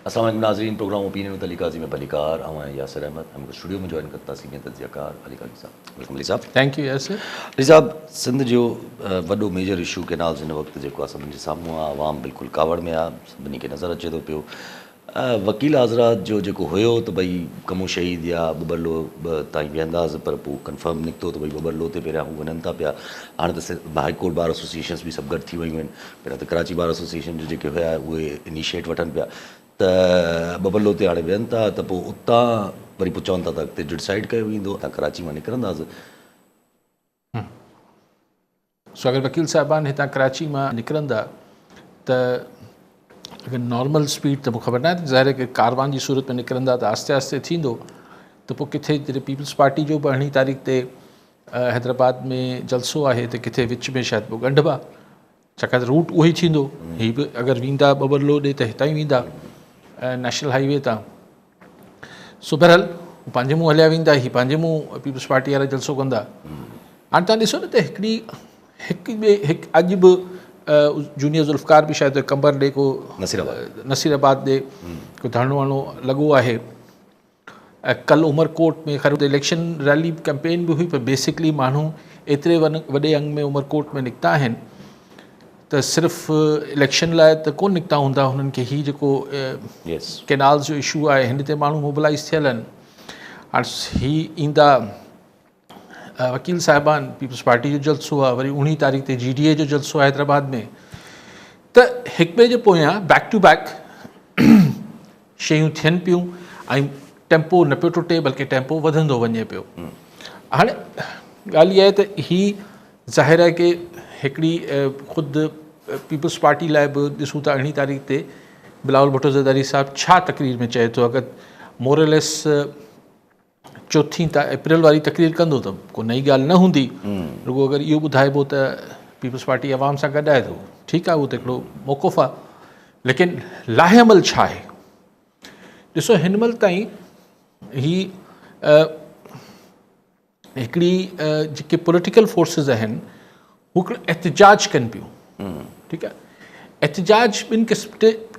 अस्सलाम वालेकुम नाज़रीन, प्रोग्राम ओपिनियन विद अली काज़ी में बलीकार ऐं यासिर अहमद हमको स्टूडियो में जॉइन करता सीनियर तजियाकार अली काज़ी साहब। वेलकम अली साहब। Thank you Yasir. अली साहब, सिंध जो वॾो मेजर इशू कैनाल्स हिन वक़्तु जेको आहे सभिनी जे साम्हूं आहे, आवाम बिल्कुलु कावड़ में आहे, सभिनी खे नज़र अचे थो पियो। वकील हज़रात जो जेको हुयो त भई कमो शहीद या बबरलो ताईं वेंदासीं, पर पोइ कंफर्म निकितो त भई बबरलो ते पहिरियां हू वञनि था पिया। हाणे त हाई कोर्ट बार एसोसिएशन्स बि सभु गॾु थी वियूं आहिनि। पहिरियां त कराची बार एसोसिएशन जो जेके हुया उहे इनिशिएट वठनि पिया त बबरलो ते हाणे वेहनि था, त पोइ उतां वरी पोइ चवनि था त अॻिते डिसाइड कयो वेंदो, असां कराची मां निकिरंदासीं। सो अगरि वकील साहिबान हितां कराची मां निकिरंदा त अगरि नॉर्मल स्पीड त मूंखे ख़बर न आहे, ज़ाहिर आहे कि कारवान जी सूरत में निकिरंदा त आहिस्ते आहिस्ते थींदो। त पोइ किथे जॾहिं पीपल्स पार्टी जो 18 तारीख़ ते हैदराबाद में जलसो आहे त किथे विच में शायदि पोइ ॻंढिबा, छाकाणि त रूट उहो ई थींदो। हीअ बि अगरि वेंदा बबरलो ॾे त हितां ई वेंदा नेशनल हाईवे तां। सो बहरहाल पंहिंजे मुंहुं हलिया वेंदा, हीअ पंहिंजे मुंहुं पीपल्स पार्टी वारा जलसो कंदा। हाणे तव्हां ॾिसो न त हिकु अॼु बि जूनियर ज़ुल्फ़कार बि शायदि कंबर ॾे को नसीराबाद ॾे को धरणो वरणो लॻो आहे। कल्ह उमरकोट में ख़ैर हुते इलेक्शन रैली कैंपेन बि हुई, पर बेसिकली माण्हू एतिरे वॾे अंग में उमरकोट में निकिता आहिनि त सिर्फ़ु इलेक्शन लाइ त कोन निकिता हूंदा। हुननि खे हीउ जेको कैनाल्स जो इशू आहे हिन ते माण्हू मोबिलाइज़ थियल आहिनि। हाणे हीअ ईंदा वकील साहिबान, पीपल्स पार्टी जो जलसो आहे, वरी 19 तारीख़ ते GDA जो जलसो आहे हैदराबाद में। त हिक ॿिए जे पोयां बैक टू बैक शयूं थियनि पियूं ऐं टेम्पो न पियो टुटे, बल्कि टेम्पो वधंदो वञे पियो। हाणे ॻाल्हि इहा आहे त हीअ ज़ाहिर आहे कि हिकिड़ी ख़ुदि पीपल्स पार्टी लाइ बि ॾिसूं था 18 तारीख़ ते बिलावल भुट्टो ज़रदारी साहिबु छा तकरीर में चए थो। अगरि मोरलेस 4 अप्रैल वारी तकरीर कंदो त को नई ॻाल्हि न हूंदी, रुगो अगरि इहो ॿुधाइबो त पीपल्स पार्टी आवाम सां गॾु आहे त ठीकु आहे, उहो त हिकिड़ो मौक़ुफ़ आहे। लेकिन लाहेअमल छा आहे? ॾिसो, हिन महिल ताईं ही हिकिड़ी जेके पॉलिटिकल फोर्सिस आहिनि हू हिकिड़ो एहतिजाज कनि पियूं। ठीकु आहे, एहतिजाज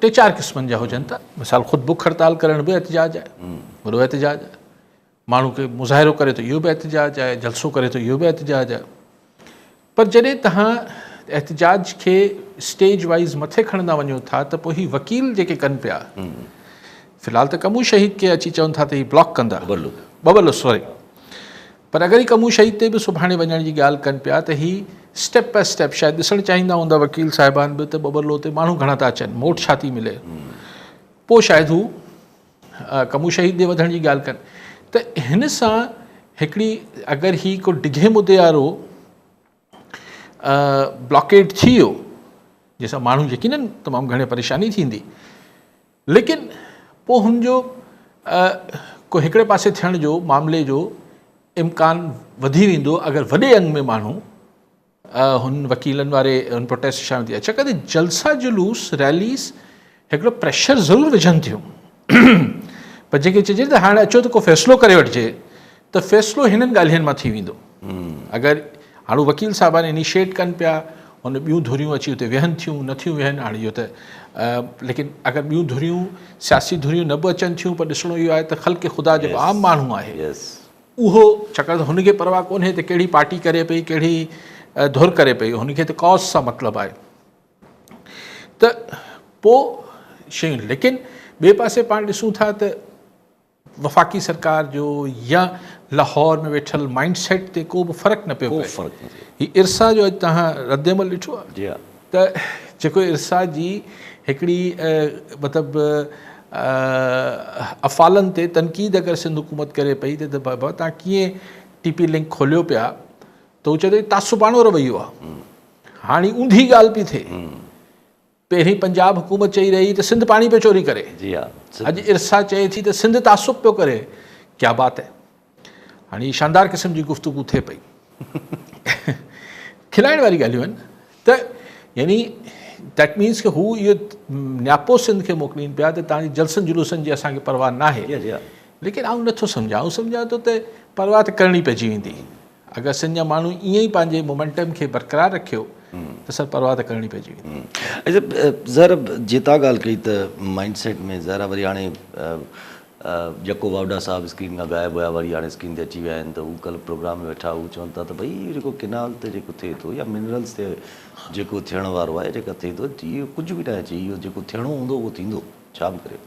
टे चारि क़िस्मनि जा हुजनि था। मिसाल ख़ुदि बुख हड़ताल करण बि एहतिजाज आहे, वॾो एहतिजाज आहे। माण्हू खे मुज़ाहिरो करे थो, इहो बि एहतिजाज आहे। जलसो करे थो, इहो बि एहतिजाज आहे। पर जॾहिं तव्हां एहतिजाज खे स्टेज वाइज़ मथे खणंदा वञो था त पोइ हीअ वकील जेके कनि पिया, फ़िलहाल त कमू शहीद खे अची चवनि था त हीअ ब्लॉक कंदा, बबरलो सॉरी। पर अगरि ही कमू शहीद ते बि सुभाणे वञण जी ॻाल्हि कनि पिया त हीअ स्टेप बाय स्टेप शायदि ॾिसणु चाहींदा हूंदा वकील साहिबान बि त बबरलो ते माण्हू घणा था अचनि, मोट छा थी मिले, पोइ शायदि हू कमू शहीद ॾे वधण जी ॻाल्हि कनि। त हिन सां हिकिड़ी अगरि ही को डिघे मुदे वारो ब्लॉकेड थी वियो, जंहिंसां माण्हू यकीनन तमामु घणे परेशानी थींदी, लेकिन पोइ हुनजो को हिकिड़े पासे थियण जो मामले जो इम्कान वधी वेंदो अगरि वॾे अंग में माण्हू हुन वकीलनि वारे हुन प्रोटेस्ट शामिल थी। छाकाणि त जलसा जुलूस रैलीस हिकिड़ो प्रेशर ज़रूरु विझनि थियूं, पर जेके चइजे त हाणे अचो त को फ़ैसिलो करे वठिजे, त फ़ैसिलो हिननि ॻाल्हियुनि मां थी वेंदो। अगरि हाणे वकील साहिबान इनिशिएट कनि पिया, हुन ॿियूं धुरियूं अची हुते वेहनि थियूं, नथियूं वेहनि, हाणे इहो त लेकिन अगरि ॿियूं धुरियूं सियासी धुरियूं न बि अचनि थियूं, पर ॾिसणो इहो आहे त ख़ल्क़ ख़ुदा जेको आम माण्हू आहे उहो, छाकाणि त हुनखे परवाह कोन्हे त कहिड़ी पार्टी करे पई, कहिड़ी धुर करे पई, हुनखे त कॉज़ सां मतिलबु आहे। त पोइ शयूं, लेकिन ॿिए पासे पाण ॾिसूं था त वफ़ाक़ी सरकार जो या लाहौर में वेठल माइंड सेट ते को बि फ़र्क़ु न पियो पए। हीअ इरसा जो अॼु तव्हां रद्देमल ॾिठो आहे त जेको इरसा जी हिकिड़ी मतिलबु अफ़ालनि ते तनक़ीद अगरि सिंध हुकूमत करे पई त बाबा तव्हां कीअं TP लिंक खोलियो पिया, त हू चए थो तासुबाणो रवैयो आहे। हाणे ऊंधी ॻाल्हि पई थिए, पहिरीं पंजाब हुकूमत चई रही त सिंध पाणी पियो चोरी करे, अॼु इरसा चए थी त सिंध तासुब पियो करे। क्या बात है, हाणे हीअ शानदार क़िस्म जी गुफ़्तगू थिए पई। खिलाइण वारी ॻाल्हियूं आहिनि। त यानी दैट मीन्स कि हू इहो न्यापो सिंध खे मोकिलीनि पिया त तव्हांजी जलसनि जुलूसनि जी असांखे परवाह न आहे। लेकिन आउं नथो सम्झां, सम्झां थो त परवाह त करणी पइजी वेंदी। अगरि सिंध जा माण्हू ईअं ई पंहिंजे मोमेंटम खे बरक़रार रखियो त सर परवाह त करणी पइजी वेंदी। ज़रा जे तव्हां ॻाल्हि कई त माइंडसेट में ज़रा वरी हाणे जेको वावड़ा साहब स्क्रीन खां ग़ाइबु हुया वरी हाणे स्क्रीन ते अची विया आहिनि, त हू कल्ह प्रोग्राम में वेठा हू चवनि था त भई जेको किनाल ते जेको थिए थो या मिनरल्स ते जेको थियण वारो आहे जेका थिए थो, इहो कुझु बि न अचे, इहो जेको थियणो हूंदो उहो थींदो, छा बि करे।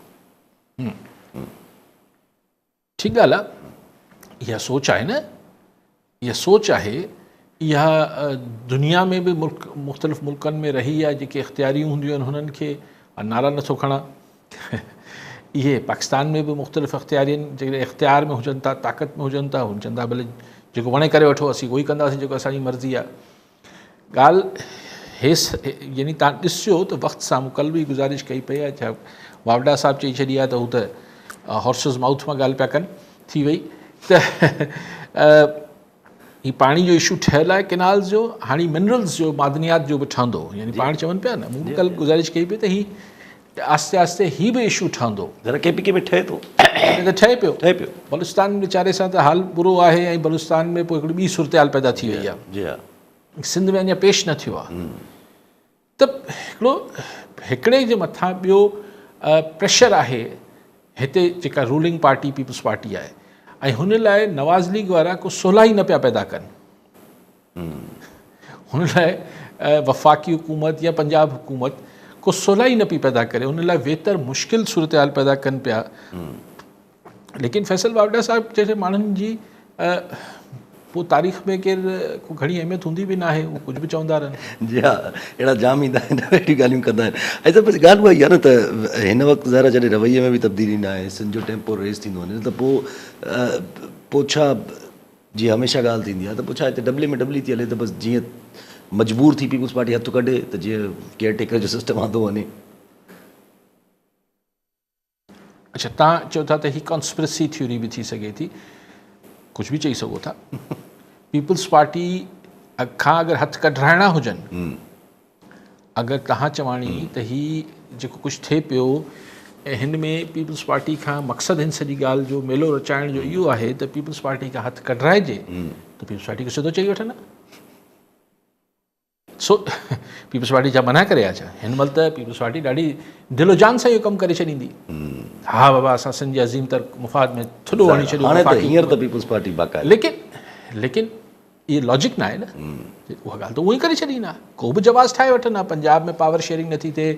ठीकु ॻाल्हि आहे, इहा सोच आहे न, इहा सोच आहे, इहा दुनिया में बि मुख़्तलिफ़ मुल्कनि में रही आहे, जेके इख़्तियारियूं हूंदियूं आहिनि हुननि खे नारा नथो खणा। इहे पाकिस्तान में बि मुख़्तलिफ़ इख़्तियारियुनि जेके इख़्तियार में हुजनि था, ताक़त में हुजनि था, हुन चवंदा भले जेको वणे करे वठो, असीं उहो ई कंदासीं जेको असांजी मर्ज़ी आहे। ॻाल्हि यानी तव्हां ॾिसियो त वक़्त सां मूं कल्ह बि गुज़ारिश कई पई आहे, छा वावड़ा साहब चई छॾी आहे त हू त हॉर्सिस माउथ मां ॻाल्हि पिया कनि थी वई, त ही पाणी जो इशू ठहियलु आहे केनाल्स जो, हाणे मिनरल्स जो मादनियात जो बि ठहंदो, यानी पाण चवनि पिया न, मूं कल्ह गुज़ारिश कई पई त ही आस्ते आस्ते ही बि इशू ठहंदो, KPK में ठहे थो, त ठहे पियो। बलूचिस्तान वीचारे सां त हाल बुरो आहे, ऐं बलूचिस्तान में पोइ हिकिड़ी ॿी सूरत हाल पैदा थी वई आहे, सिंध में अञा पेश न थियो आहे। त हिकिड़ो हिकिड़े जे मथां ॿियो प्रेशर आहे हिते, जेका रूलिंग पार्टी पीपल्स पार्टी आहे, ऐं हुन लाइ नवाज़ लीग वारा को सवलाई न पिया पैदा कनि, हुन लाइ वफ़ाक़ी हुकूमत या पंजाब हुकूमत को सवलाई न पई पैदा करे, हुन लाइ बेहतर मुश्किल सूरत हाल पैदा कनि पिया। लेकिन फैसल वावड़ा साहब जहिड़े माण्हुनि जी पोइ तारीख़ में केरु को घणी अहमियत हूंदी बि न आहे, उहो कुझु बि चवंदा रहनि। जी हा, अहिड़ा जाम ईंदा आहिनि, अहिड़ी ॻाल्हियूं कंदा आहिनि। ऐं त बसि ॻाल्हि उहा ई आहे न, त हिन वक़्तु ज़रा जॾहिं रवैये में बि तब्दीली न आहे, सिंध जो टेम्पो रेस थींदो वञे त पोइ छा, जीअं हमेशह ॻाल्हि थींदी आहे त पोइ छा हिते डबले में डबली थी हले, त बसि जीअं मजबूर थी पीपल्स पार्टी हथु कढे त जीअं केयरटेकर जो सिस्टम हलंदो वञे। अच्छा, तव्हां चओ था त ही कॉन्स्पिरेसी थ्योरी बि थी सघे थी, कुझु बि चई सघो था। पीपल्स पार्टी खां अगरि हथु कढाइणा हुजनि, अगरि तव्हां चवाणी त ही जेको कुझु थिए पियो ऐं हिन में पीपल्स पार्टी खां मक़सदु हिन सॼी ॻाल्हि जो मेलो रचाइण जो इहो आहे त पीपल्स पार्टी खां हथु कढाइजे, त पीपल्स पार्टी खे सिधो चई वठनि। सो पीपल्स पार्टी छा मना करे आहे छा? हिन महिल त पीपल्स पार्टी ॾाढी दिलो जान सां इहो कमु करे छॾींदी। हा बाबा, असां सिंध जे अज़ीम तर मुफ़ाद में थुॾो हणी छॾियो, हींअर त पीपल्स पार्टी बाक़ाइदा। लेकिन इहे लॉजिक न आहे न, उहा ॻाल्हि त उहो ई करे छॾी न, को बि जवाज़ ठाहे वठनि। पंजाब में पावर शेयरिंग नथी थिए,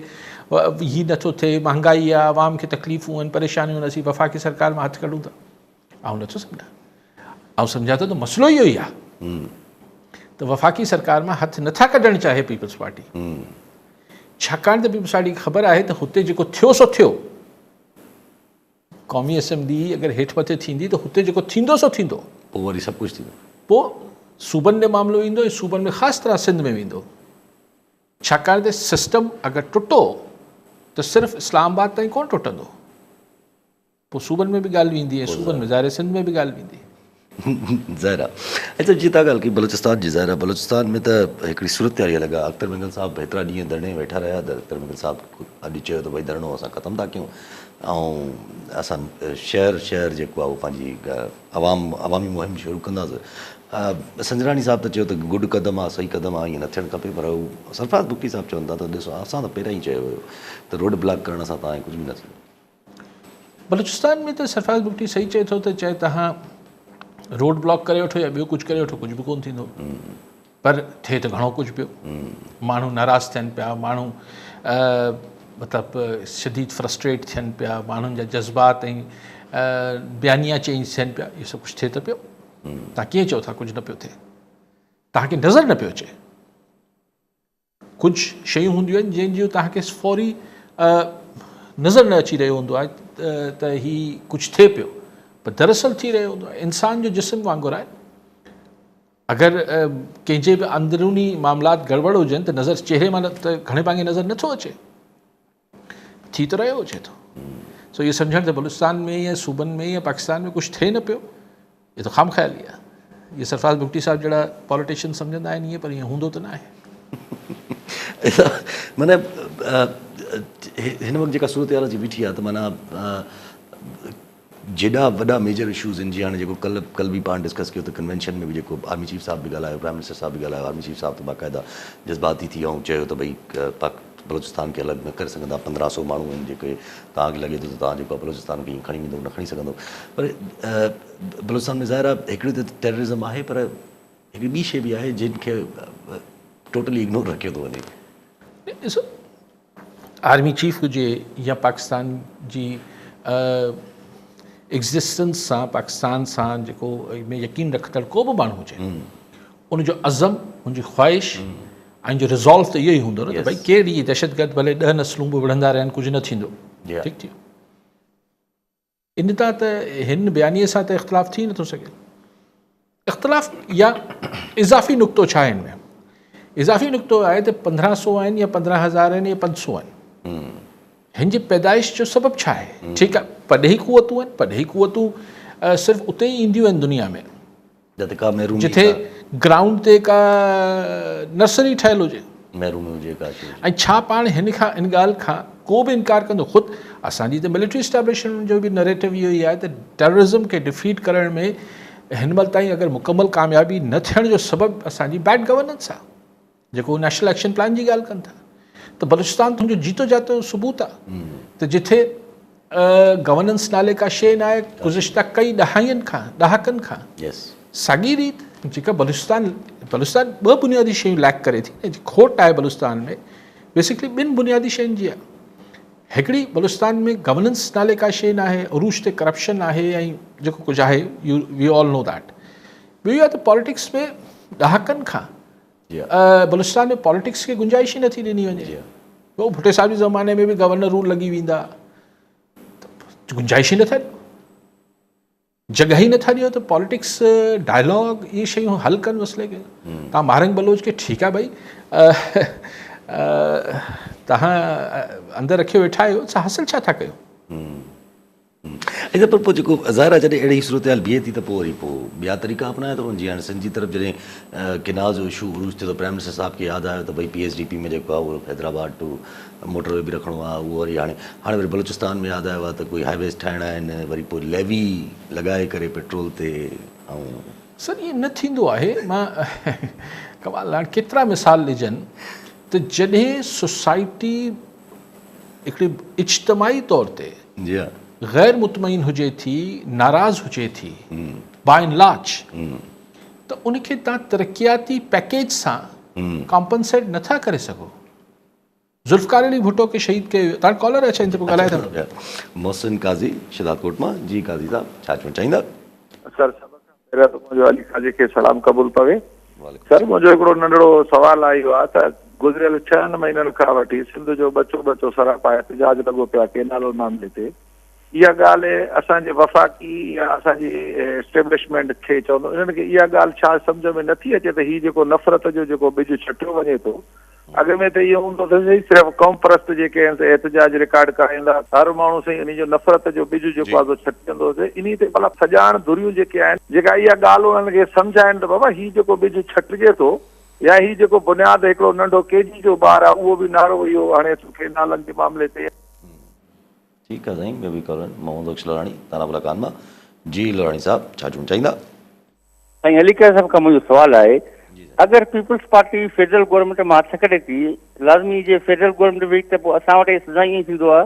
ही नथो थिए, महांगाई आहे, आवाम खे तकलीफ़ूं आहिनि, परेशानियूं आहिनि, असीं वफ़ाक़ी सरकार मां हथु कढूं था। ऐं नथो सम्झां, ऐं सम्झां त मसइलो इहो ई आहे त वफ़ाक़ी सरकार मां हथु नथा कढणु चाहे पीपल्स पार्टी, छाकाणि त पीपल्स पार्टी खे ख़बर आहे त हुते जेको थियो सो थियो। क़ौमी असेंबली अगरि हेठि मथे थींदी त हुते जेको थींदो सो थींदो, पोइ वरी सभु कुझु थींदो। पोइ सूबनि में मामिलो ईंदो, ऐं सूबनि में ख़ासि तरह सिंध में वेंदो, छाकाणि त सिस्टम अगरि टुटो त सिर्फ़ु इस्लामाबाद ताईं कोन टुटंदो, पोइ सूबनि में बि ॻाल्हि वेंदी, ऐं सूबनि में ज़ाहिर सिंध में बि ॻाल्हि वेंदी। ज़ाहिर आहे। अच्छा, जीअं तव्हां ॻाल्हि कई बलूचिस्तान जी, ज़ाहिर आहे बलूचिस्तान में त हिकिड़ी सूरत तयारी लॻा। अख्तर मेंगल साहब हेतिरा ॾींहं धरणे वेठा रहिया, त अख्तर मेंगल साहब अॼु चयो त भई धरणो असां ख़तमु था कयूं, ऐं असां शहर जेको आहे उहो पंहिंजी अवामी मुहिम शुरू कंदासीं। संजरानी साहब त चयो त गुड क़दम आहे, सही क़दम आहे, ईअं न थियणु खपे, पर हू सरफराज़ बुक्की साहब चवनि था त ॾिसो, असां त पहिरियों ई चयो हुयो त रोड ब्लॉक करण सां तव्हांखे कुझु बि न थींदो। बलूचिस्तान में त सरफराज़ बुक्की सही चए थो त चाहे तव्हां रोड ब्लॉक करे वठो या ॿियो कुझु करे वठो, कुझु बि कोन थींदो। पर थिए त घणो कुझु पियो, माण्हू नाराज़ थियनि पिया, माण्हू मतिलबु शदीद फ्रस्ट्रेट थियनि पिया, माण्हुनि जा जज़्बात ऐं बयानिया चेंज थियनि पिया, इहो सभु कुझु थिए त पियो। तव्हां कीअं चओ था कुझु न पियो थिए? तव्हांखे नज़र न पियो अचे। कुझु शयूं हूंदियूं आहिनि जंहिंजो तव्हांखे फौरी नज़र न अची रहियो हूंदो आहे त हीउ कुझु थिए पियो, पर दरअसल थी रहियो हूंदो आहे। इंसान जो जिस्म वांगुरु आहे, अगरि कंहिंजे बि अंदरूनी मामलात गड़बड़ हुजनि त नज़र चहिरे मां त घणे भाङे नज़र नथो अचे, थी त रहियो अचे थो। सो इहो सम्झणु त बलूचिस्तान में या सूबनि में या पाकिस्तान में कुझु थिए न पियो, इहो त ख़ाम ख़्याली आहे। इहे सरफराज़ बुक्टी साहब जहिड़ा पॉलिटिशियन सम्झंदा आहिनि ईअं, पर ईअं हूंदो त न आहे। माना हिन वक़्तु जेका सूरत हाल जी बीठी आहे, त माना जेॾा वॾा मेजर इशूज़ आहिनि जीअं हाणे जेको कल बि पाण डिस्कस कयो त कन्वेंशन में बि जेको आर्मी चीफ साहब बि ॻाल्हायो, प्राइम मिनिस्टर साहब बि ॻाल्हायो, आर्मी चीफ साहब त बाक़ाइदा जज़्बाती थी ऐं चयो त भई पाक बलोचिस्तान खे अलॻि न करे सघंदा, 1500 माण्हू आहिनि जेके तव्हांखे लॻे थो त तव्हां जेको आहे बलोचिस्तान खे ईअं खणी वेंदो न खणी सघंदो। पर बलोचिस्तान में ज़ाहिर आहे हिकिड़ी त टेररिज़म आहे, पर हिकिड़ी ॿी शइ बि आहे जिन खे टोटली इग्नोर रखियो थो वञे। ॾिसो, आर्मी चीफ हुजे या पाकिस्तान जी एग्ज़िस्टेंस सां, पाकिस्तान सां जेको में यकीन रखंदड़ को बि माण्हू हुजे, उनजो अज़म, उनजी ख़्वाहिश ऐं जो रिज़ॉल्व त इहो ई हूंदो न त भई कहिड़ी दहशतगर्द भले 10 नस्लूं बि विढ़ंदा रहनि कुझु न थींदो। ठीकु थियो, इन तां त हिन बयानीअ सां त इख़्तिलाफ़ु थी नथो सघे। इख़्तिलाफ़ु या इज़ाफ़ी नुक़्तो छा आहे हिन में? इज़ाफ़ी नुक़्तो आहे त 1500 आहिनि या 15,000 आहिनि या 500 आहिनि, हिन जी पैदाइश जो सबबु छा आहे? ठीकु आहे, पॾेही क़ुवतूं आहिनि, पॾेही क़ुवतूं सिर्फ़ु उते ई ईंदियूं आहिनि दुनिया में जिथे ग्राउंड ते का नर्सरी ठहियलु हुजे, ऐं छा पाण हिन ॻाल्हि खां को बि इनकार कंदो? ख़ुदि असांजी त मिलिट्री इस्टेब्लिशमेंट जो बि नरेटिव इहो ई आहे त टेररिज़म खे डिफीट करण में हिन महिल ताईं अगरि मुकमल कामयाबी न थियण जो सबबु असांजी बैड गवर्नेंस आहे, जेको नेशनल एक्शन प्लान जी ॻाल्हि कनि था। त बलूचिस्तान तुंहिंजो जीतो जातो सबूत आहे त जिथे गवर्नेंस नाले का शइ न आहे गुज़िश्ता कई ॾहाकनि खां साॻी रीति जेका बलूचिस्तान ॿ बुनियादी शयूं लैक करे थी, खोट आहे बलूचिस्तान में बेसिकली 2 बुनियादी शयुनि जी आहे। हिकिड़ी बलूचिस्तान में गवर्नेंस नाले का शइ न आहे, अरूज ते करप्शन आहे ऐं जेको कुझु आहे वी ऑल नो दैट। ॿियो आहे त पॉलिटिक्स में ॾहाकनि खां बलूचिस्तान में पॉलिटिक्स खे गुंजाइश ई नथी ॾिनी वञे। वो भुट्टे साहब जे ज़माने में बि गवर्नर रूल लॻी वेंदा, गुंजाइश ई नथा ॾियो, जॻह ई नथा ॾियो त पॉलिटिक्स डायलॉग इहे शयूं हल कनि मसइले खे। तव्हां मारंग बलोच खे ठीकु आहे भई तव्हां अंदरि रखियो वेठा आहियो, छा हासिल छा था कयो? ऐं पर पोइ जेको ज़ाहिर आहे जॾहिं अहिड़ी सूरत हाल बीहे थी त पोइ वरी पोइ ॿिया तरीक़ा अपनाए थो वञे। जीअं हाणे सिंध जी तरफ़ जॾहिं केनाल जो इशू उरूज थियो त प्राइम मिनिस्टर साहब खे यादि आयो त भई PSDP में जेको आहे उहो हैदराबाद टू मोटरवे बि रखिणो आहे, उहो वरी हाणे वरी बलूचिस्तान में यादि आयो आहे त कोई हाईवेज़ ठाहिणा आहिनि, वरी पोइ लेवी लॻाए करे पेट्रोल ते। ऐं सर इहे न थींदो आहे। मां कमाल हाणे केतिरा मिसाल ॾिजनि त जॾहिं सोसाइटी हिकिड़ी इज्तमाही तौर ते गैर मुतमईन हुजे थी, नाराज़ हुजे थी बाय एंड लार्ज, त उनखे तव्हां तरक़ियाती पैकेज सां कॉम्पनसेट नथा करे सघो। ज़ुल्फ़कार अली भुट्टो खे शहीद कयो, तव्हां कॉलर अचे हिन ते पोइ ॻाल्हाए था। मोहसिन काज़ी शिदातकोट मां। जी काज़ी साहब छा चवणु चाहींदा? सर पहिरियों त मुंहिंजो अली काज़ी खे सलाम क़बूल पवे। सर मुंहिंजो हिकिड़ो नंढड़ो सुवालु आयो आहे त गुज़िरियल 6 महीननि खां वठी सिंध जो बचो सरापा एहतिजाज लॻो पियो आहे केनाल मामले ते। इहा ॻाल्हि असांजे वफ़ाक़ी या असांजी एस्टेब्लिशमेंट खे चवंदो, इन्हनि खे इहा ॻाल्हि छा सम्झ में नथी अचे त हीउ जेको नफ़रत जो जेको बिज छटियो वञे थो, अॻ में त इहो हूंदो त सिर्फ़ु क़ौम परस्त जेके आहिनि एहतिजाज रिकॉर्ड कराईंदा, हर माण्हू साईं इन जो नफ़रत जो बिज जेको आहे छटिजंदो हुजे। इन ते भला सॼाण धुरियूं जेके आहिनि जेका इहा ॻाल्हि उन्हनि खे सम्झाइनि त बाबा हीउ जेको बिज छटिजे थो या हीउ जेको बुनियाद हिकिड़ो नंढो KG जो ॿार आहे उहो बि नारो इहो हाणे केनालनि जे मामले ते। ठीकु आहे साईं, ॿियो बि कॉल मोहम्मद बख्श लड़ाणी तारापुरा कान मां। जी लड़ाणी साहब छा चवणु चाहींदा? साईं अली काज़ी साहब खां मुंहिंजो सुवालु आहे, अगरि पीपल्स पार्टी फेडरल गवर्नमेंट मां हथ कढे थी, लाज़मी जे फेडरल गवर्नमेंट वेई त पोइ असां वटि सदा ईअं थींदो आहे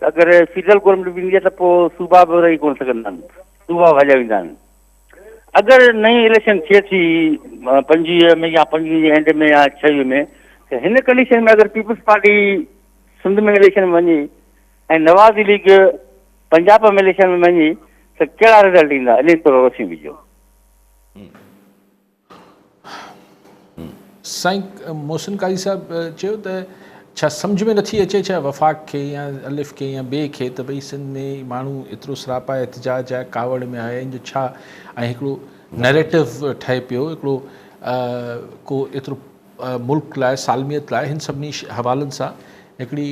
त अगरि फेडरल गवर्नमेंट वेंदी आहे त पोइ सूबा बि रही कोन सघंदा आहिनि, सूबा हलिया वेंदा आहिनि। अगरि नई इलेक्शन थिए थी 25 में या 25 जे एंड में या 6 में, त हिन कंडीशन में अगरि पीपल्स पार्टी सिंध में इलेक्शन में वञे ऐं नवाज़ लीग पंजाब में इलेक्शन में वञे त कहिड़ा रिज़ल्ट ईंदा? इन थोरो रोशनी विझो। साईं मोहसिन काज़ी साहब चयो त छा सम्झ में नथी अचे छा वफ़ाक़ खे या अलिफ़ खे या ॿिए खे त भई सिंध में माण्हू एतिरो सरापा एहतिजाज आहे, कावड़ में आहे, इन जो छा ऐं हिकिड़ो नैरेटिव ठहे पियो हिकिड़ो को एतिरो मुल्क लाइ सालमियत लाइ हिन सभिनी हवालनि सां हिकिड़ी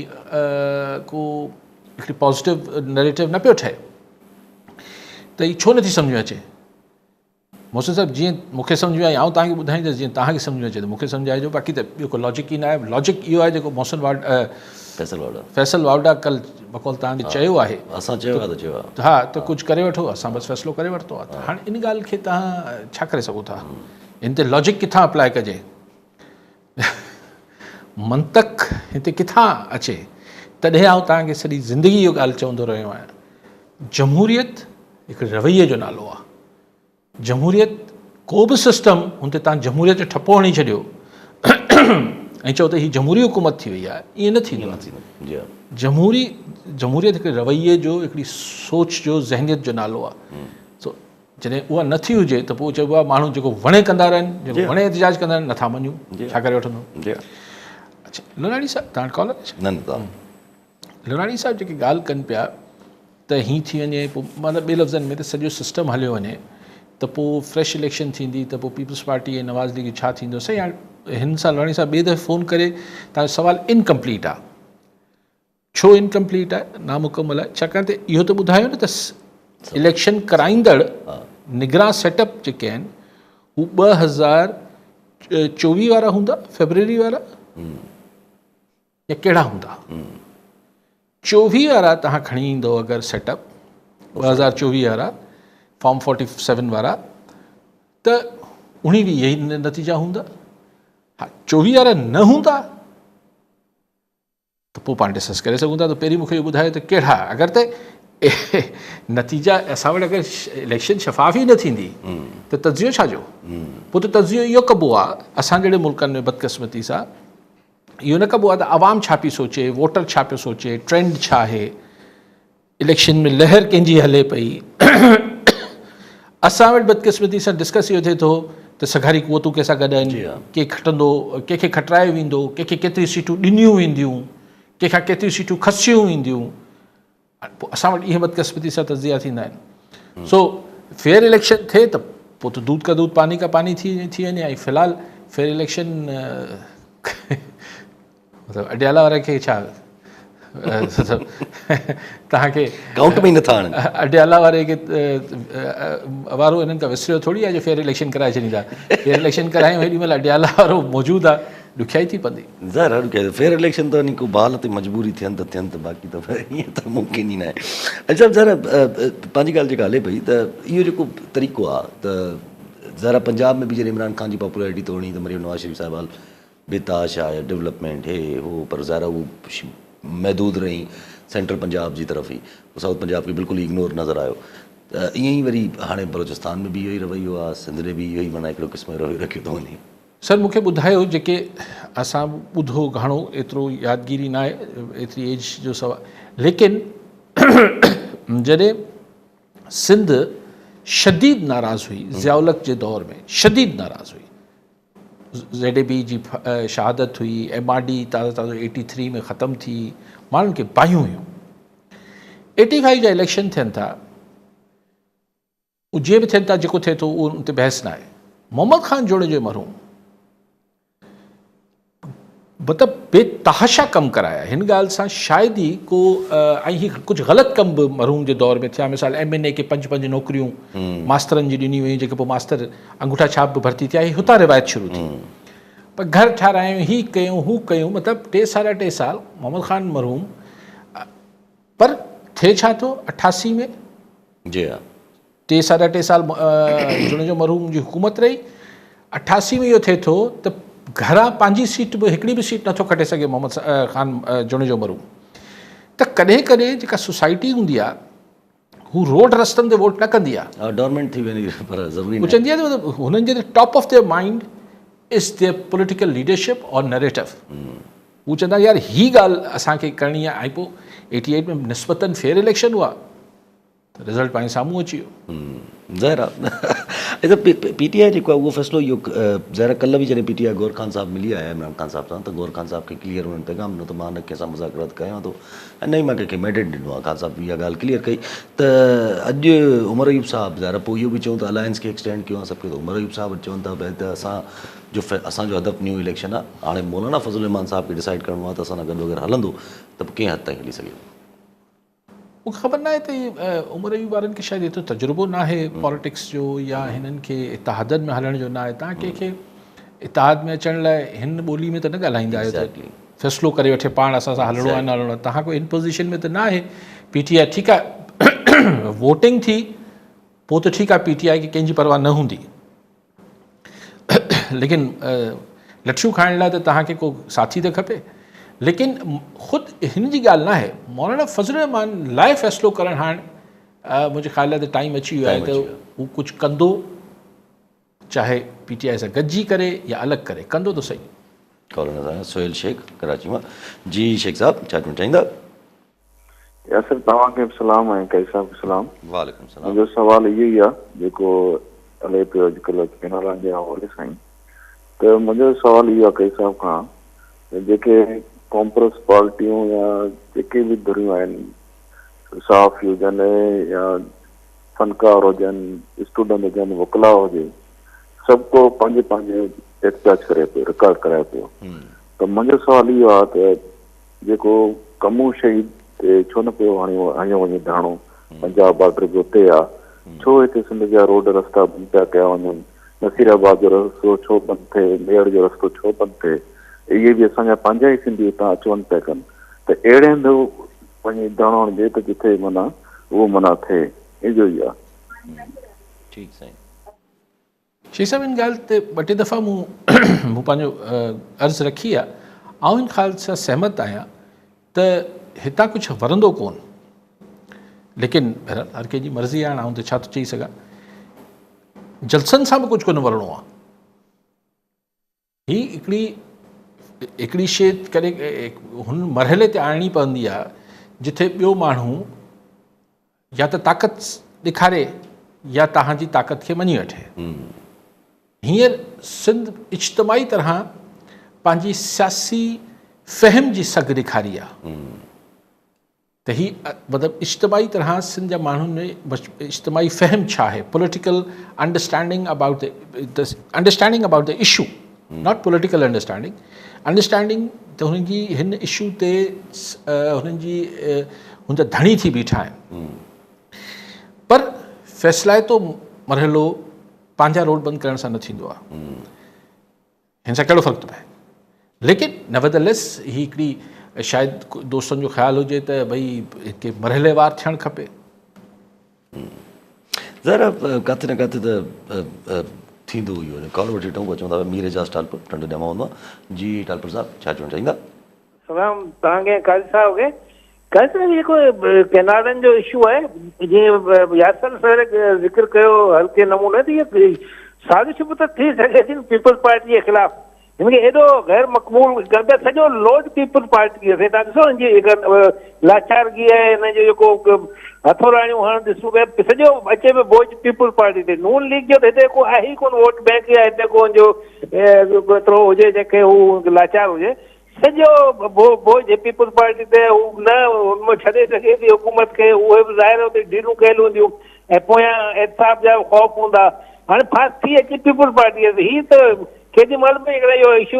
पॉज़िटिव नैरेटिव न पियो ठहे, त हीअ छो नथी सम्झ में अचे? मोहसिन साहब जीअं मूंखे सम्झ में आई आउं तव्हांखे ॿुधाईंदुसि जीअं तव्हांखे सम्झ में अचे त मूंखे सम्झाइजो बाक़ी त ॿियो को लॉजिक ई न आहे लॉजिक इहो आहे जेको मोहसिन फैसल वावडा कल बकौल तव्हांखे चयो आहे असां चयो आहे त चयो आहे हा त कुझु करे वठो असां बसि फ़ैसिलो करे वरितो आहे त हाणे इन ॻाल्हि खे तव्हां छा करे सघो था हिन ते लॉजिक किथां अप्लाई कजे मंतक हिते किथां अचे तॾहिं आउं तव्हांखे सॼी ज़िंदगी इहो ॻाल्हि चवंदो रहियो आहियां जमहूरियत हिकु रवैये जो नालो आहे जमहूरियत को बि सिस्टम हुन ते तव्हां जमहूरियत जो ठपो हणी छॾियो ऐं चओ त हीअ जमहूरी हुकूमत थी वई आहे ईअं न थींदो जमहूरियत हिकिड़े रवैये जो हिकिड़ी सोच जो ज़हनियत जो नालो आहे सो जॾहिं उहा नथी हुजे त पोइ चइबो आहे माण्हू जेको वणे कंदा रहनि जेको वणे एहतिजाज कंदा आहिनि नथा मञूं छा करे वठंदो अच्छा लोनाणी साहिबु तव्हां कॉलर लोनाणी साहिबु जेके ॻाल्हि कनि पिया त हीअं थी वञे पोइ मतिलबु ॿिए लफ़्ज़नि में त सॼो सिस्टम हलियो वञे त पोइ फ्रेश इलेक्शन थींदी त पोइ पीपल्स पार्टी ऐं नवाज़ लीग छा थींदो सही हाणे हिन सां लोनाणी साहिबु ॿिए दफ़े फ़ोन करे तव्हांजो सुवालु इनकम्पलीट आहे छो इनकम्पलीट आहे नामुकमल आहे छाकाणि त इहो त ॿुधायो न त इलेक्शन कराईंदड़ निगरां सेटअप जेके आहिनि हू 2024 वारा हूंदा फेबररी वारा या कहिड़ा हूंदा 24 वारा तव्हां खणी ईंदो अगरि सेटअप 2024 वारा फॉर्म 47 वारा त उन्ही बि इहे ई नतीजा हूंदा हा 24 वारा न हूंदा त पोइ पाण डिस्कस करे सघूं था त पहिरीं मूंखे इहो ॿुधायो त कहिड़ा अगरि त नतीजा असां वटि अगरि इलेक्शन शफ़ाफ़ ई न थींदी त तज़ियो छा जो पोइ त तज़ियो इहो कबो आहे असां जहिड़े मुल्कनि में बदकिस्मती सां इहो न कबो आहे त आवाम छा पई सोचे वोटर छा पियो सोचे ट्रेंड छा आहे इलेक्शन में लहर कंहिंजी हले पई असां वटि बदकिस्मती सां डिस्कस इहो थिए थो त सघारी क़ुवतूं कंहिंसां गॾु आहिनि के खटंदो कंहिंखे खटरायो वेंदो कंहिंखे केतिरी सीटूं ॾिनियूं वेंदियूं कंहिंखां केतिरियूं सीटूं खसियूं वेंदियूं पोइ असां वटि इहे बदकिस्मती सां तज़िया थींदा आहिनि सो फेयर इलेक्शन थिए त पोइ त दूध का दूध पानी का पानी थी वञे ऐं फ़िलहालु फेयर इलेक्शन मतिलबु अडियाला वारे खे छा तव्हांखे काउंट में ई नथा आणनि अडियाला वारे खे वारो हिननि खां विसरियो थोरी आहे जो फेयर इलेक्शन कराए छॾींदा फेयर इलेक्शन करायूं हेॾी महिल अडियाला वारो मौजूदु आहे ॾुखियाई थी पवंदी ज़ाहिर आहे फेयर इलेक्शन त वञी को बहाल ते मजबूरी थियनि त बाक़ी त ईअं त मुमकिन ई न आहे अच्छा ज़रा पंहिंजी ॻाल्हि जेका हले पई त इहो जेको तरीक़ो आहे त ज़रा पंजाब में बि जॾहिं इमरान ख़ान जी पॉपुलरिटी तोड़नी त मरियम नवाज़ शरीफ़ साहिब हाल बेताश आहे डेवलपमेंट हे हो पर ज़ाहिर उहो महदूद रही सेंट्रल पंजाब जी तरफ़ ई साउथ पंजाब खे बिल्कुलु इग्नोर नज़र आयो त ईअं ई वरी हाणे बलोचिस्तान में बि इहो ई रवैयो आहे सिंध में बि इहो ई माना हिकिड़ो क़िस्म जो रवैयो रखियो थो वञे सर मूंखे ॿुधायो जेके असां ॿुधो घणो एतिरो यादगिरी न आहे एतिरी एज जो सवाल लेकिन जॾहिं सिंध शदीद नाराज़ हुई ज़ियाउलक जे दौर में शदीद नाराज़ हुई ZAB जी शहादत हुई MRD ताज़ो 83 में ख़तमु थी माण्हुनि खे बाहियूं हुयूं 85 जा इलेक्शन थियनि था जीअं बि थियनि था जेको थिए थो उहो उन ते बहस न आहे मोहम्मद ख़ान जोड़े जो मरहूम मतिलबु बेतहाशा कमु कराया हिन ॻाल्हि सां शायदि ई को ऐं हीअ कुझु ग़लति कम बि मरहूम जे दौर में थिया मिसाल MNA खे 5 नौकरियूं मास्तरनि जी ॾिनी हुयूं जेके पोइ मास्तर अंगूठा छाप बि भर्ती थिया हुतां रिवायत शुरू थी पर घर ठारायूं हीअ कयूं हू कयूं मतिलबु 2 साल मोहम्मद ख़ान मरहूम पर थिए छा थो 88 में जी हा 2 साल जुड़े जो मरहूम जी हुकूमत रही 88 में इहो थिए थो त घरां पंहिंजी सीट बि हिकिड़ी बि सीट नथो खटे सघे मोहम्मद ख़ान जुड़े जो मरहूम त कॾहिं कॾहिं जेका सोसाइटी हूंदी आहे हू रोड रस्तनि ते वोट न कंदी आहे डोरमेंट थी वेंदी पर ज़रूरी हू चवंदी आहे त हुननि जे top of their mind is their political leadership और नरेटिव हू चवंदा यार हीअ ॻाल्हि असांखे करणी आहे ऐं पोइ 88 में निस्बतन फेयर इलेक्शन हुआ त रिज़ल्ट पंहिंजे साम्हूं अची वियो ज़ाहिर आहे PTI जेको आहे उहो फ़ैसिलो इहो ज़ाहिर कल्ह बि जॾहिं PTI गौर खान साहिबु मिली आया इमरान ख़ान साहिब सां त गौर खान साहिब खे क्लियर हुननि पैगाम ॾिनो त मां न कंहिंसां मुज़ाकरात कयां थो ऐं न ई मां कंहिंखे मैडेट ॾिनो आहे ख़ान साहिब इहा ॻाल्हि क्लियर कई त अॼु उमर अयूब साहिबु ज़ाहिर पोइ इहो बि चऊं त अलायंस खे एक्सटेंड कयो आहे सभु त उमर अयूब साहिबु चवनि था भई त असांजो हदफ़ न्यू इलेक्शन आहे हाणे मौलाना फज़ल रहमान साहिब खे डिसाइड करिणो आहे त असां सां गॾु अगरि हलंदो त पोइ कंहिं हद ताईं हली सघे मूंखे ख़बर न आहे त उमिरि जी ॿारनि खे शायदि एतिरो तजुर्बो न आहे पॉलिटिक्स जो या हिननि खे इतिहादनि में हलण जो न आहे। तव्हां कंहिंखे इतिहाद में अचण लाइ हिन ॿोली में त न ॻाल्हाईंदा आहियो त फ़ैसिलो करे वठे पाण असां सां हलणो आहे न हलणो आहे। तव्हां कोई इन पोज़ीशन में त न आहे। PTI ठीकु आहे वोटिंग थी पोइ त ठीकु आहे PTI खे कंहिंजी परवाह न हूंदी, लेकिन लठियूं खाइण लाइ त तव्हांखे को साथी त खपे। लेकिन ख़ुदि हिन जी ॻाल्हि न आहे, मौलाना फज़लुर रहमान लाइ फ़ैसिलो करणु हाणे मुंहिंजे ख़्याल आहे त टाइम अची वियो आहे त हू कुझु कंदो, चाहे PTI सां गॾिजी करे या अलॻि करे कंदो त सही। कॉलर सोहेल शेख कराची मां। जी शेख साहब छा चवणु चाहींदा? यासिर तव्हांखे बि सलाम ऐं कई साहब सलाम। वालेकुम सलाम। मुंहिंजो सुवाल इहो ई आहे जेको हले पियो अॼुकल्ह केनालनि जे हवाले सां ई। त मुंहिंजो सुवाल इहो आहे कई साहब खां, जेके कॉम्प्रेस पार्टियूं या जेके बि धुरियूं आहिनि, साफ़ हुजनि या फनकार हुजनि, स्टूडेंट हुजनि, वकला हुजे, सभु को पंहिंजे पंहिंजे एहतियाज करे पियो, रिकॉर्ड कराए पियो। त मुंहिंजो सुवाल इहो आहे त जेको कमू शहीद ते छो न पियो हणियो वञे धाणो, पंजाब बॉर्डर जो उते आहे, छो हिते सिंध जा रोड रस्ता बंदि पिया कया वञनि, नसीराबाद जो रस्तो छो बंदि थिए, मेड़ जो रस्तो छो बंदि थिए, इहे बि असांजा पंहिंजा ई सिंधी हितां अचवञ पिया कनि। त अहिड़े हंधि वञी धाणो हणिजे त जिथे माना उहो माना थिए, इहो ई आहे। ठीकु साईं। शेख साहिब इन ॻाल्हि ते ॿ टे दफ़ा मूं पंहिंजो अर्ज़ु रखी आहे। ऐं इन ख़्याल सां सहमत आहियां त हितां कुझु वरंदो कोन, लेकिन बहरहाल हर कंहिंजी मर्ज़ी आहे, आउं त छा थो चई सघां। जलसनि सां बि कुझु कोन वरणो आहे। ही हिकिड़ी शइ करे हुन मरहले ते आणणी पवंदी आहे जिथे ॿियो माण्हू या त ताक़त ॾेखारे या तव्हांजी ताक़त खे मञी वठे। हींअर सिंध इज्तमाही तरह पंहिंजी सियासी फ़हम जी सघ ॾेखारी आहे त ही मतिलबु इज्तमाही तरह सिंध जा माण्हुनि में इज्तमाही फ़हम छा आहे, political understanding about the issue, not political understanding त हुननि जी हिन इशू ते हुननि जी हुन जा धणी थी बीठा आहिनि। पर फ़ैसिलाइतो मरहलो पंहिंजा रोड बंदि करण सां न थींदो आहे। हिन सां कहिड़ो फ़र्क़ु थो पए? लेकिन नवदलेस ही हिकिड़ी शायदि दोस्तनि जो ख़्यालु हुजे त भई हिते मरहलेवार थियणु खपे। ज़रा किथे न किथे त थींदो इहो। कॉल वठी वठूं, अचूं था मीर एजाज़ टालपुर, टंडो ॼमा हूंदो आहे। जी टालपुर साहब छा चवणु चाहींदा? सलाम तव्हांखे काज़ी साहब खे। काज़ी साहब जेको केनालनि जो इशू आहे, जीअं यासिर सर ज़िक्र कयो हल्के नमूने, त इहे साज़िश बि त थी सघे थी पीपल्स पार्टी जे ख़िलाफ़। हिनखे एॾो गैर मक़बूल करंदा, सॼो लोड पीपल्स पार्टी खे। तव्हां ॾिसो हिनजी लाचारगी आहे, हिनजो जेको हथोराणियूं हणण ॾिसूं पिया, सॼो अचे पियो बोझ पीपल्स पार्टी ते। नून लीग जो त हिते को आहे ई कोन वोट बैंक, या हिते को जो एतिरो हुजे जंहिंखे हू लाचार हुजे। सॼो बोझ पीपल्स पार्टी ते, हू न हुनमें छॾे सघे थी हुकूमत खे। उहे बि ज़ाहिर ते ढीलूं कयल हूंदियूं ऐं पोयां एहतिसाब जा ख़ौफ़ हूंदा। हाणे फास थी अचे पीपल्स पार्टीअ ते। हीअ त केॾी महिल बि हिकिड़ो इहो इशू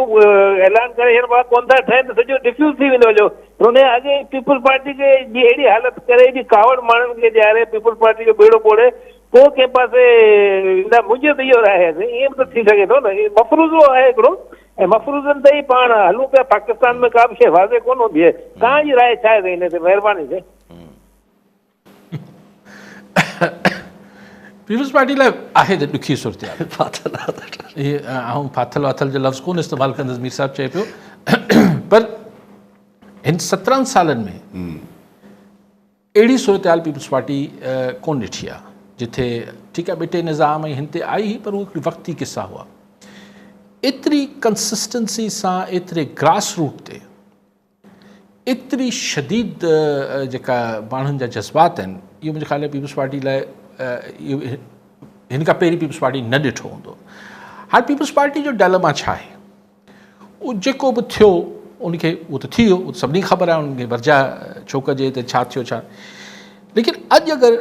ऐलान करे छॾिबो आहे, कोन था ठहनि त सॼो डिफ्यूज़ थी वेंदो जो। हुन अॻे पीपल्स पार्टी खे जी अहिड़ी हालति करे, एॾी कावड़ माण्हुनि खे ॾियारे पीपल्स पार्टी जो बेड़ो ॿोड़े, पोइ कंहिं पासे मुंहिंजो त इहो राय आहे। ईअं बि त थी सघे थो न, मफ़रूज़ो आहे हिकिड़ो, ऐं मफ़रूज़नि ते ई पाण हलूं पिया। पाकिस्तान में का बि शइ वाज़े कोन हूंदी आहे। तव्हांजी राय छा आहे हिन ते, महिरबानी से? पीपल्स पार्टी लाइ आहे त ॾुखी सूरत आहे। इहे ऐं फाथल वाथल जो लफ़्ज़ कोन इस्तेमालु कंदुसि, मीर साहिबु चए पियो। पर हिन 17 सालनि में अहिड़ी सूरत हाल पीपल्स पार्टी कोन ॾिठी आहे जिथे ठीकु आहे ॿिटे निज़ाम ऐं हिन ते आई, पर उहे हिकिड़ी वक़्ती किसा हुआ। एतिरी कंसिस्टेंसी सां, एतिरे ग्रास रूट ते, एतिरी शदीद जेका माण्हुनि जा जज़्बात आहिनि, इहो मुंहिंजे ख़्याल में पीपल्स पार्टी लाइ हिन खां पहिरीं पीपल्स पार्टी न ॾिठो हूंदो। हाणे पीपल्स पार्टी जो डायलेमा छा आहे? उहो जेको बि थियो उनखे उहो त थी वियो, उहो सभिनी ख़बर आहे उनखे वर्जा छो कजे त छा थियो छा। लेकिन अॼु अगरि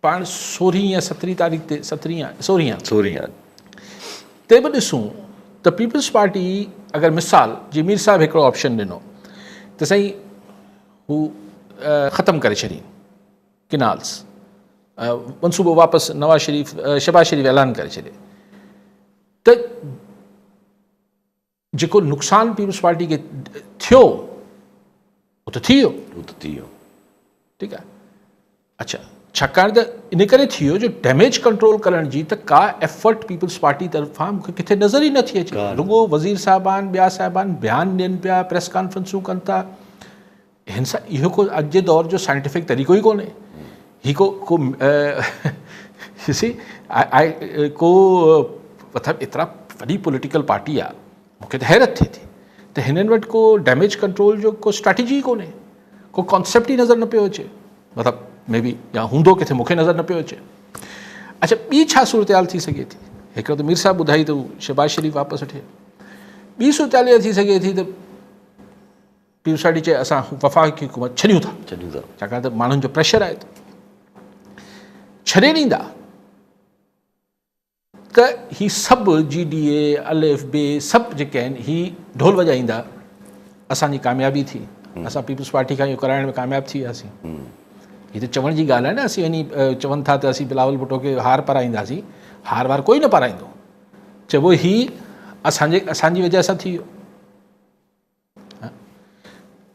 पाण 16 या 17 तारीख़ ते 16 ते बि ॾिसूं त पीपल्स पार्टी अगरि मिसाल जी मीर साहिबु हिकिड़ो ऑप्शन ॾिनो त साईं हू ख़तमु करे छॾी, किनाल्स मनसूबो वापसि नवाज़ शरीफ़ शहबाज शरीफ़ ऐलान करे छॾे त जेको नुक़सानु पीपल्स पार्टी खे थियो उहो त थी वियो उहो त थी वियो। ठीकु आहे। अच्छा, छाकाणि त इन करे थी वियो जो डैमेज कंट्रोल करण जी त का एफर्ट पीपल्स पार्टी तरफ़ां मूंखे किथे नज़र ई नथी अचे। रुगो वज़ीर साहिबान ॿिया साहिबान बयान ॾियनि पिया, प्रेस कॉन्फ्रेंसूं कनि था। हिन सां इहो को अॼु जे दौर जो साइंटिफिक तरीक़ो ई कोन्हे। ही को मतिलबु एतिरा वॾी पॉलिटिकल पार्टी आहे, मूंखे त हैरत थिए थी त हिननि वटि को डैमेज कंट्रोल जो को स्ट्रैटेजी ई कोन्हे, को कॉन्सेप्ट ई नज़र न पियो अचे। मतिलबु मे बी या हूंदो किथे मूंखे नज़र न पियो अचे। अच्छा, ॿी छा सूरत थी सघे थी? हिकिड़ो त मीर साहब ॿुधाई त शहबाज शरीफ़ वापसि वठे। ॿी सूरत इहा थी सघे थी त पीपल्स पार्टी चए असां वफ़ाक़ी हुकूमत छॾियूं था, छाकाणि त माण्हुनि जो प्रेशर आहे। छॾे ॾींदा त ही सभु GDA अलिफ बे सभु जेके आहिनि ही ढोल वॼाईंदा, असांजी कामयाबी थी, असां पीपल्स पार्टी खां इहो कराइण में कामयाबु थी वियासीं। हीअ त चवण जी ॻाल्हि आहे न, असीं वञी चवनि था त असीं बिलावल भुट्टो खे हार पाराईंदासीं। हार वार कोई न पाराईंदो, चइबो ही असांजी वजह सां थी वियो।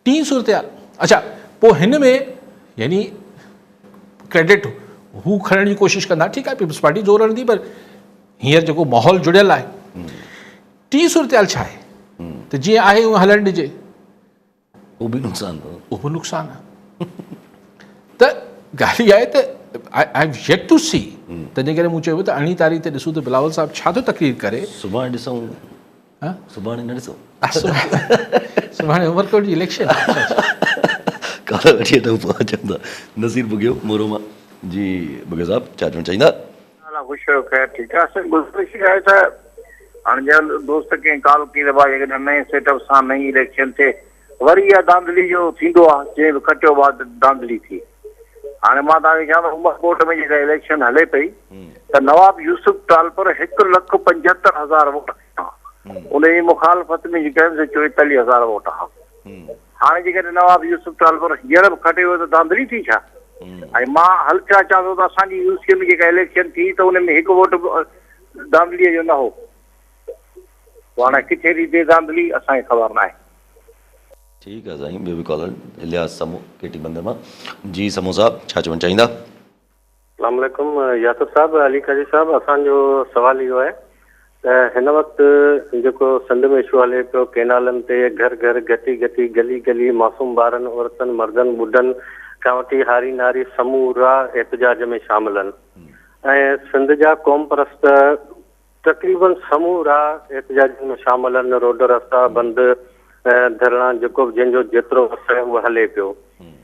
टी सूरत हाल। अच्छा, पोइ हिन में यानी क्रेडिट हू खणण जी कोशिशि कंदा, ठीकु आहे, पीपल्स पार्टी ज़ोर हणंदी, पर हींअर जेको माहौल जुड़ियल आहे। टी सूरत हाल छा आहे त जीअं आहे उहो हलणु ॾिजे, उहो बि नुक़सानु अथव, उहो बि नुक़सानु आहे। त ॻाल्हि इहा आहे त I have yet to see, तंहिंजे करे मूं चयो त 18 तारीख़ ते ॾिसूं त बिलावल साहिबु छा थो तकरीर करे। सुभाणे ॾिसूं, सुभाणे न ॾिसूं, सुभाणे उमरकोट जी इलेक्शन काला वठी अचूं पहुचंदा। नसीर बुगियो मोरो मां जी। बुगियो साहिबु छा चवणु चाहींदा? ख़ुशि ख़ैर ठीकु आहे। गुज़ारिश आहे त हाणे जंहिं दोस्त खे कॉल कई त भाई जेकॾहिं नए सेटअप सां नई इलेक्शन थिए वरी इहा धांधली जो थींदो आहे, जंहिं बि खटियो बाद धांधली थी। हाणे मां तव्हांखे चवां थो उमरकोट में जेका इलेक्शन हले पई त नवाब यूसुफ टालपर 1,75,000 वोट खटिया, उन जी मुखालफ़त में जेका 44,000 वोट हुआ। हाणे जेकॾहिं नवाब यूसुफ टालपर हींअर बि खटे वियो त धांधली थी छा? ऐं मां हल्का चवां थो त असांजी यूसी में जेका इलेक्शन थी त उन में हिकु वोट धांधलीअ जो न हो। हाणे किथे थी थिए धांधली असांखे ख़बर न आहे। ठीकु आहे साईं। ॿियो बि कॉलर इलियास समूह केटी बंदर मां जी। समूह साहिबु छा चवणु चाहींदा? अस्सलाम वालेकुम यासर साहब, अली काजी साहब, असांजो सवाल इहो आहे त हिन वक़्तु जेको सिंध में इशू हले पियो केनालनि ते घर घर गती गती गली गली मासूम ॿारनि औरतनि मर्दनि ॿुढनि खां वठी हारी नारी समूरा एहतजाज में शामिल आहिनि ऐं सिंध जा क़ौम परस्त तक़रीबन समूरा एहतजाज में शामिल आहिनि। रोड रस्ता बंदि, धरणा, जेको बि जंहिंजो जेतिरो आहे उहो हले पियो।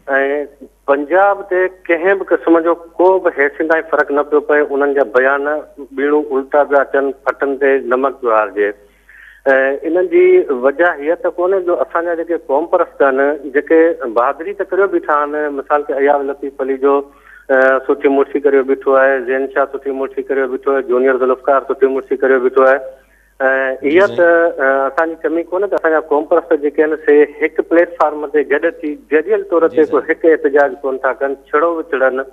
ऐं पंजाब ते कंहिं बि क़िस्म जो को बि हैसियत ताईं फ़र्क़ु न पियो पए। उन्हनि जा बयान ॿीणूं उल्टा पिया अचनि, फटनि ते नमक पियो हारिजे। इन्हनि जी वजह हीअ त कोन्हे जो असांजा जेके क़ौम परस्त आहिनि, जेके बहादुरी त करे बीठा आहिनि, मिसाल के अयाब लतीफ़ अली जो सुठी मुर्सी करे बीठो आहे, ज़ैन शाह सुठी मुर्सी करे बीठो आहे, जूनियर ज़ुल्फ़कार सुठी मुर्सी करे बीठो आहे। इहा त असांजी कमी कोन्हे त असांजा क़ौम परस्त जेके आहिनि से हिकु प्लेटफॉर्म ते गॾु थी जॾियल तौर ते को हिकु एहतजाज कोन था कनि, छिड़ो विछड़नि।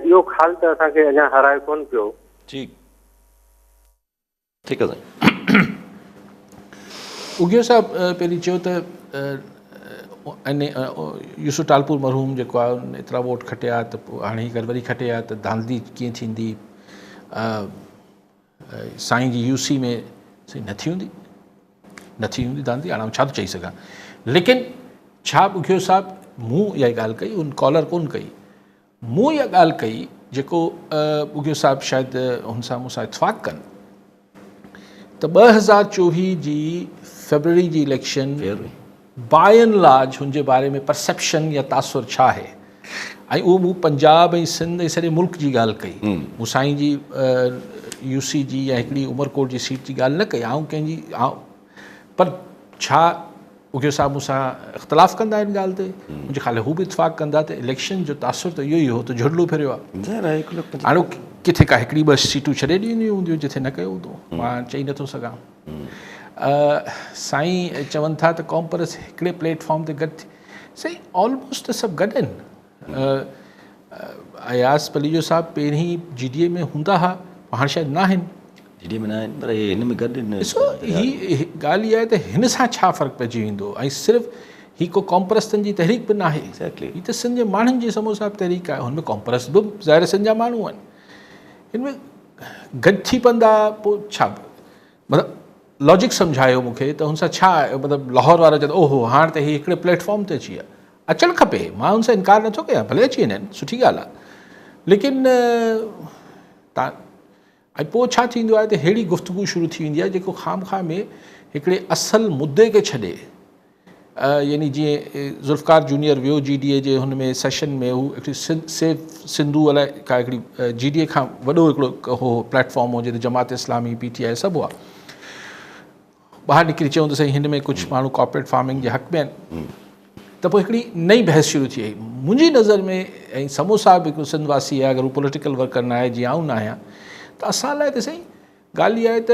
इहो ख़ाल त असांखे अञा हाराए कोन पियो। ठीकु आहे साईं। उगियो साहिबु पहिरीं चयो त यूसुफ टालपुर मरहूम जेको आहे उन एतिरा वोट खटिया त पोइ हाणे हीअ वरी खटिया त धांधली कीअं थींदी, साईं जी यूसी में साईं न थी हूंदी धांधली। हाणे छा थो चई सघां, लेकिन छा उगियो साहिबु मूं इहा ॻाल्हि कई, उन कॉलर कोन कई, मूं इहा ॻाल्हि कई जेको उगियो साहिबु शायदि हुन सां मूंसां इतफ़ाक़ कनि त 2024 जी फेबररी जी इलेक्शन बाय एंड लार्ज हुनजे बारे में परसेप्शन या तासुर छा आहे। ऐं उहो मूं पंजाब ऐं सिंध ऐं सॼे मुल्क जी ॻाल्हि कई, मूं साईं जी यूसी जी या हिकिड़ी उमरकोट जी सीट जी ॻाल्हि न कई। कंहिंजी पर छा उगियो साहिबु मूंसां इख़्तिलाफ़ु कंदा आहिनि ॻाल्हि ते? मुंहिंजे ख़्याल हू बि इतफ़ाक़ कंदा त इलेक्शन जो तासुर त इहो ई हो त झुरलो फिरियो आहे। हाणे किथे का हिकिड़ी 2 सीटूं छॾे ॾिनियूं हूंदियूं जिथे न कयो हूंदो, मां चई नथो सघां। साईं चवनि था त क़ौम परस्त हिकिड़े प्लेटफॉर्म ते गॾु थी, साईं ऑलमोस्ट त सभु गॾु आहिनि। अयास पलीजो साहब पहिरीं GDA में हूंदा हुआ, हाणे शायदि न आहिनि। GDA में न आहिनि, पर हे हिन में गॾु आहिनि। ॾिसो ही ॻाल्हि इहा आहे त हिन सां छा फ़र्क़ु पइजी वेंदो, ऐं सिर्फ़ु ही को कॉम्परस्तनि जी तहरीक बि न आहे। Exactly. ही त सिंध जे माण्हुनि जी समूह साहिब तहरीक आहे, हुनमें कॉम्परस बि ज़ाहिर सिंध जा माण्हू आहिनि, हिनमें गॾु थी पवंदा, पोइ छा मतिलबु लॉजिक सम्झायो मूंखे त हुन सां छा मतिलबु लाहौर वारा चवंदा ओहो हाणे त ही हिकिड़े प्लेटफॉर्म ते अची विया, अचणु खपे, मां हुन सां इनकार नथो कयां, भले अची वञनि सुठी ॻाल्हि आहे, लेकिन तव्हां ऐं पोइ छा थींदो आहे त अहिड़ी गुफ़्तगू शुरू थी वेंदी आहे जेको ख़ामख़ा में हिकिड़े असल मुद्दे खे छॾे, यानी जीअं ज़ुल्फ़कार जूनियर वियो GDA जे हुन में सेशन में, हू हिकिड़ी सेफ सिंधु अलाए का हिकिड़ी GDA खां वॾो हिकिड़ो हो प्लेटफॉर्म हो जिते जमात इस्लामी PTI सभु हुआ, ॿाहिरि निकिरी चऊं त साईं हिन में कुझु माण्हू कॉर्पोरेट फार्मिंग जे हक़ में आहिनि, त पोइ हिकिड़ी नई बहस शुरू थी वई मुंहिंजी नज़र में। ऐं समूह साहिबु हिकिड़ो सिंध वासी आहे, अगरि हू पॉलिटिकल वर्कर न आहे जीअं आउं न आहियां, त असां लाइ त साईं ॻाल्हि इहा आहे त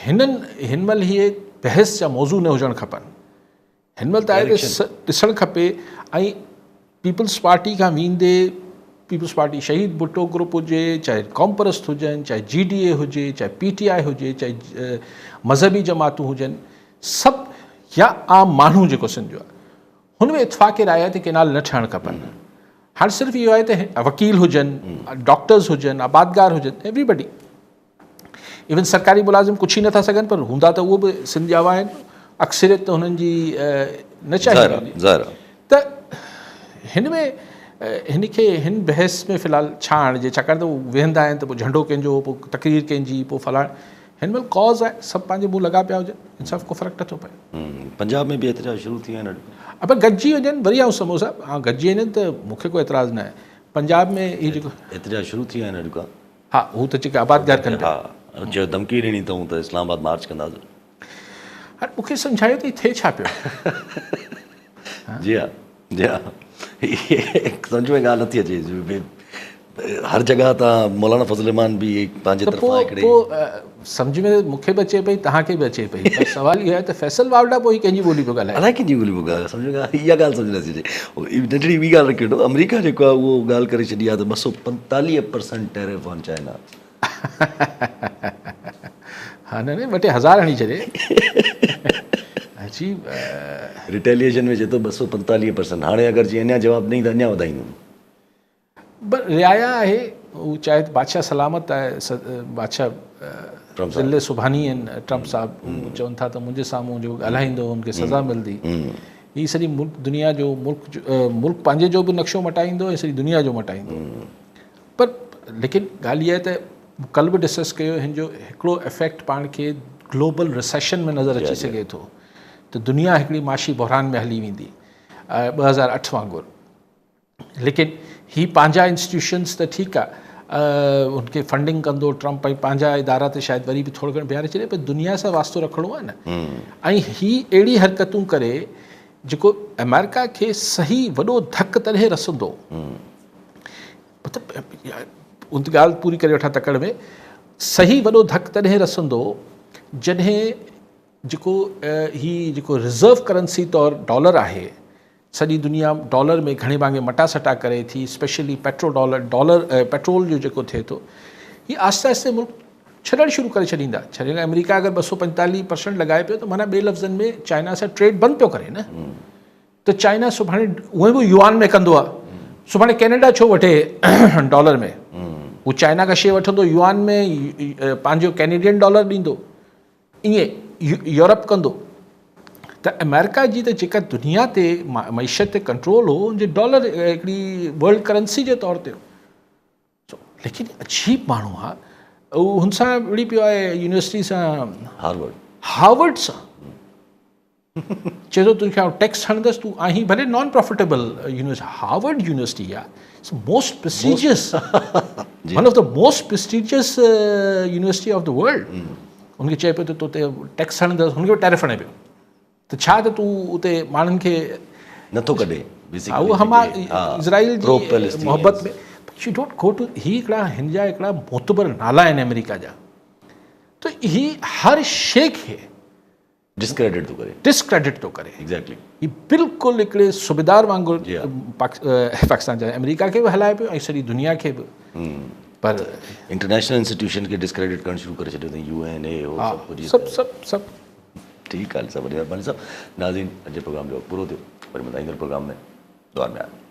हिन महिल इहे बहस जा मौज़ू न हुजणु खपनि, हिन महिल त आहे त ॾिसणु खपे। ऐं पीपल्स पार्टी खां वेंदे पीपल्स पार्टी शहीद भुट्टो ग्रुप हुजे, चाहे कॉम्परस्त हुजनि, चाहे GDA हुजे, चाहे PTI हुजे, चाहे मज़हबी जमातूं हुजनि, सभु या आम माण्हू जेको सिंध जो आहे हुन में इतफ़ाक़ राय आहे त केनाल न ठहणु खपनि। हाणे सिर्फ़ु इहो आहे त वकील हुजनि, डॉक्टर्स हुजनि, आबादगार हुजनि, एवरीबडी, इवन सरकारी मुलाज़िम कुझु ई नथा सघनि, पर हूंदा त उहो बि सिंध जा हुआ आहिनि, अक्सरियत त हुननि जी न चाहिए। त हिन में हिन बहस में फ़िलहालु छा आणिजे, छाकाणि त उहे वेहंदा आहिनि त पोइ झंडो कंहिंजो, पोइ तक़रीर कंहिंजी, पोइ फलाण, हिन महिल कॉज़ आहे, सभु पंहिंजे मुंहुं लॻा पिया हुजनि, इंसाफ़ को फ़र्क़ु नथो पए। पंजाब में बि एतिरा शुरू थी विया आहिनि, अब गॾिजी वञनि वरी आउं समूह साहिबु, हा गॾिजी वञनि त मूंखे कोई एतिराज़ु न आहे। पंजाब में इहे जेको एतिरा शुरू थी विया आहिनि अॼु खां, हा हू त जेके आबादगार कनि पिया, हा जो धमकी ॾिनी अथऊं त इस्लामाबाद मार्च कंदासीं। हाणे मूंखे सम्झायो त हीअ थिए छा पियो। जी हा, जी हा, सम्झ में ॻाल्हि नथी अचे, हर जॻह तां मौलाना फज़ल रहमान बि पंहिंजे त तरफ़ां हिकिड़े पोइ सम्झ में मूंखे बि अचे पई, तव्हांखे बि अचे पई, पर सुवाल इहो आहे त फैसल वावड़ा पोइ कंहिंजी ॿोली पियो ॻाल्हाए, अलाए कंहिंजी ॿोली पियो ॻाल्हाए, सम्झ में इहा ॻाल्हि सम्झ नथी अचे। नंढड़ी ॿी ॻाल्हि रखी वठो, अमेरिका जेको आहे उहो ॻाल्हि करे छॾी आहे त 245% टैरिफ ऑन चाइना। हा न ॿ टे हज़ार हणी छॾे, अजीब रिटेलिएशन में चए थो 245%, हाणे अगरि जीअं अञा जवाबु ॾेई त अञा वधाईंदुमि। रियाया आहे, हू चाहे बादशाह सलामत आहे, बादशाह दिल्ली सुभानी आहिनि ट्रम्प साहिबु, चवनि था त मुंहिंजे साम्हूं जो ॻाल्हाईंदो हुनखे सज़ा मिलंदी। हीअ सॼी दुनिया जो मुल्क पंहिंजे जो बि नक्शो मटाईंदो ऐं सॼी दुनिया जो मटाईंदो। पर लेकिन ॻाल्हि इहा आहे त कल्ह बि डिस्कस कयो, हिन जो हिकिड़ो इफेक्ट पाण खे ग्लोबल रिसेशन में नज़र अची सघे थो, त दुनिया हिकिड़ी माशी बहरान में हली वेंदी 2008 वांगुरु। लेकिन ही पंहिंजा इंस्टीट्यूशन्स त ठीकु आहे, उनखे फंडिंग कंदो ट्रम्प, ऐं पंहिंजा इदारा त शायदि वरी बि थोरो घणो बीहारे छॾे, पर दुनिया सां वास्तो रखिणो आहे न। ऐं ही अहिड़ी हरकतूं करे जेको अमेरिका खे सही वॾो धकु तॾहिं रसंदो, मतिलबु उन ॻाल्हि पूरी करे वठां तकड़ में, सही वॾो धकु तॾहिं रसंदो जॾहिं जेको रिज़र्व करेंसी तौरु डॉलर आहे, सॼी दुनिया डॉलर में घणे भाङे मटासटा करे थी, स्पेशली पेट्रोल जो जेको थिए थो, हीअ आहिस्ते आहिस्ते मुल्क छॾणु शुरू करे छॾींदा। छॾण अमेरिका अगरि 245% लॻाए पियो त माना ॿिए लफ़्ज़नि में चाइना सां ट्रेड बंदि पियो करे न, त चाइना सुभाणे उहे बि युआन में कंदो आहे, सुभाणे कैनेडा छो वठे डॉलर में, हू चाइना खां शइ वठंदो युआन में, पंहिंजो कैनेडियन डॉलर ॾींदो, ईअं यूरोप कंदो। त अमेरिका जी त जेका दुनिया ते मईशत ते कंट्रोल हो, उनजे डॉलर हिकिड़ी वर्ल्ड करेंसी जे तौर ते हो। लेकिन अजीब माण्हू आहे, उहो हुन सां विड़ी पियो आहे यूनिवर्सिटी सां, हार्वर्ड सां, चए थो तुंहिंखे आउं टैक्स हणंदसि, तूं आहीं भले non profitable university, Harvard university आहे most prestigious, one of the most prestigious university of the world. हुनखे चए पियो त तोते टैक्स हणंदसि, हुनखे बि टैरिफ हणे पियो, त छा त तूं उते माण्हुनि खे नथो कढे, उहो हमा इज़राइल जी मोहबत में, यू डोंट गो टू, ही हिकिड़ा हिन जा हिकिड़ा मोतबर नाला आहिनि अमेरिका जा, त ही हर शइ खे डिस्क्रेडिट थो करे डिस्क्रेडिट थो करे। एग्जैक्टली ही बिल्कुलु हिकिड़े सुबेदार वांगुरु जी हा। पाकिस्तान जा अमेरिका खे बि हलाए पियो ऐं सॼी दुनिया खे बि। पर इंटरनेशनल इंस्टीट्यूशन खे डिस्क्रेडिट करणु शुरू करे छॾियो अथई, UN हो हा सभु कुझु। सभु ठीकु आहे, सभु बढ़िया। साहब नाज़रीन, अॼु प्रोग्राम जो वक़्तु पूरो थियो, वरी ईंदड़ प्रोग्राम में दुआ में आहियां।